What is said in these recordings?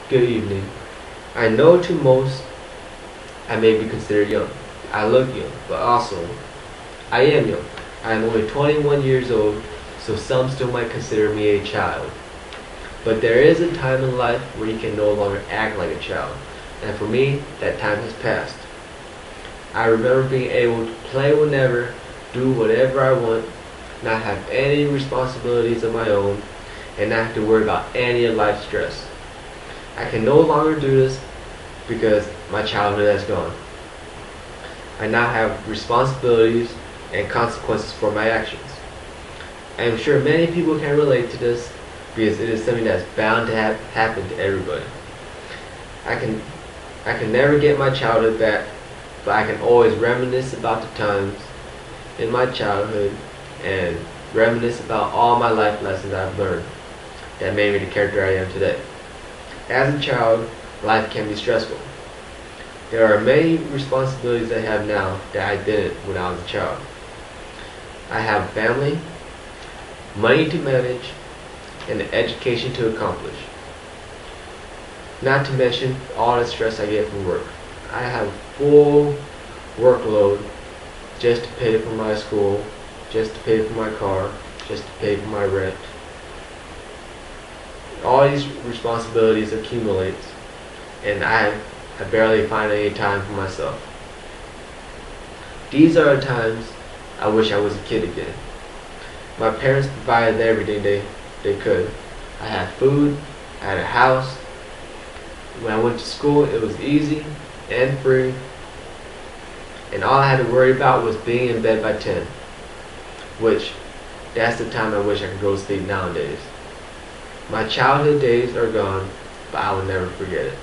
Good evening. I know to most I may be considered young. I look young, but also I am young. I am only 21 years old, so some still might consider me a child. But there is a time in life where you can no longer act like a child, and for me, that time has passed. I remember being able to play whenever, do whatever I want, not have any responsibilities of my own, and not have to worry about any of life's stress. I can no longer do this because my childhood has gone. I now have responsibilities and consequences for my actions. I am sure many people can relate to this because it is something that's bound to happen to everybody. I can never get my childhood back, but I can always reminisce about the times in my childhood and reminisce about all my life lessons I've learned that made me the character I am today. As a child, life can be stressful. There are many responsibilities I have now that I didn't when I was a child. I have a family, money to manage, and an education to accomplish. Not to mention all the stress I get from work. I have full workload just to pay for my school, just to pay for my car, just to pay for my rent. All these responsibilities accumulate, and I barely find any time for myself. These are the times I wish I was a kid again. My parents provided everything they could. I had food, I had a house. When I went to school, it was easy and free, and all I had to worry about was being in bed by 10, which that's the time I wish I could go to sleep nowadays. My childhood days are gone, but I will never forget it.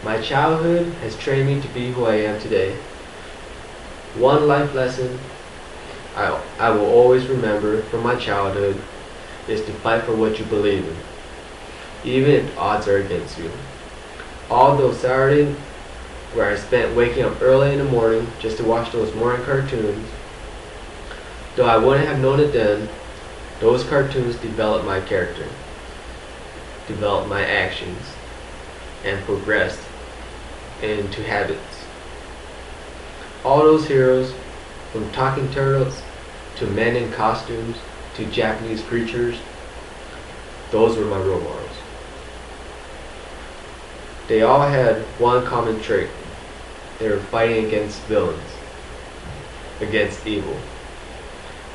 My childhood has trained me to be who I am today. One life lesson I will always remember from my childhood is to fight for what you believe in, even if odds are against you. Although Saturday, where I spent waking up early in the morning just to watch those morning cartoons, though I wouldn't have known it then, those cartoons developed my character, developed my actions, and progressed into habits. All those heroes, from talking turtles to men in costumes to Japanese creatures, those were my role models. They all had one common trait. They were fighting against villains, against evil.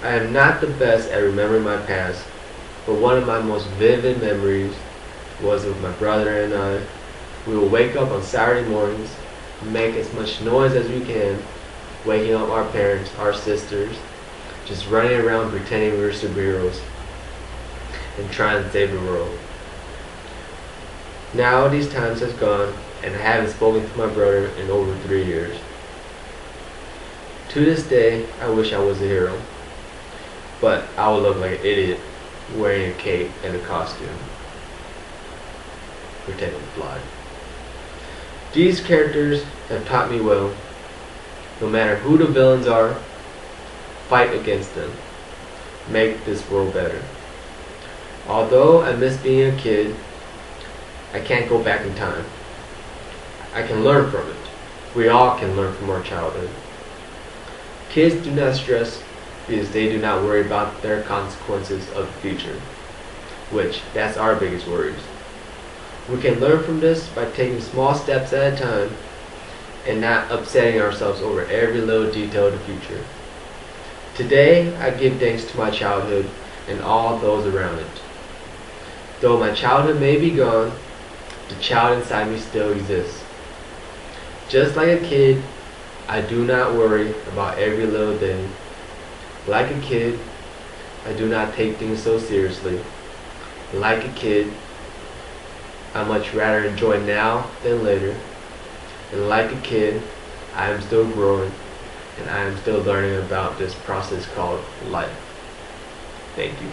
I am not the best at remembering my past, but one of my most vivid memories was with my brother and I. We would wake up on Saturday mornings, make as much noise as we can, waking up our parents, our sisters, just running around pretending we were superheroes and trying to save the world. Now these times has gone, and I haven't spoken to my brother in over 3 years. To this day, I wish I was a hero, but I would look like an idiot wearing a cape and a costume, pretending to fly. These characters have taught me well. No matter who the villains are, fight against them. Make this world better. Although I miss being a kid, I can't go back in time. I can learn from it. We all can learn from our childhood. Kids do not stress because they do not worry about their consequences of the future, which that's our biggest worries. We can learn from this by taking small steps at a time and not upsetting ourselves over every little detail of the future. Today, I give thanks to my childhood and all those around it. Though my childhood may be gone, the child inside me still exists. Just like a kid, I do not worry about every little thing. Like a kid, I do not take things so seriously. Like a kid, I much rather enjoy now than later. And like a kid, I am still growing, and I am still learning about this process called life. Thank you.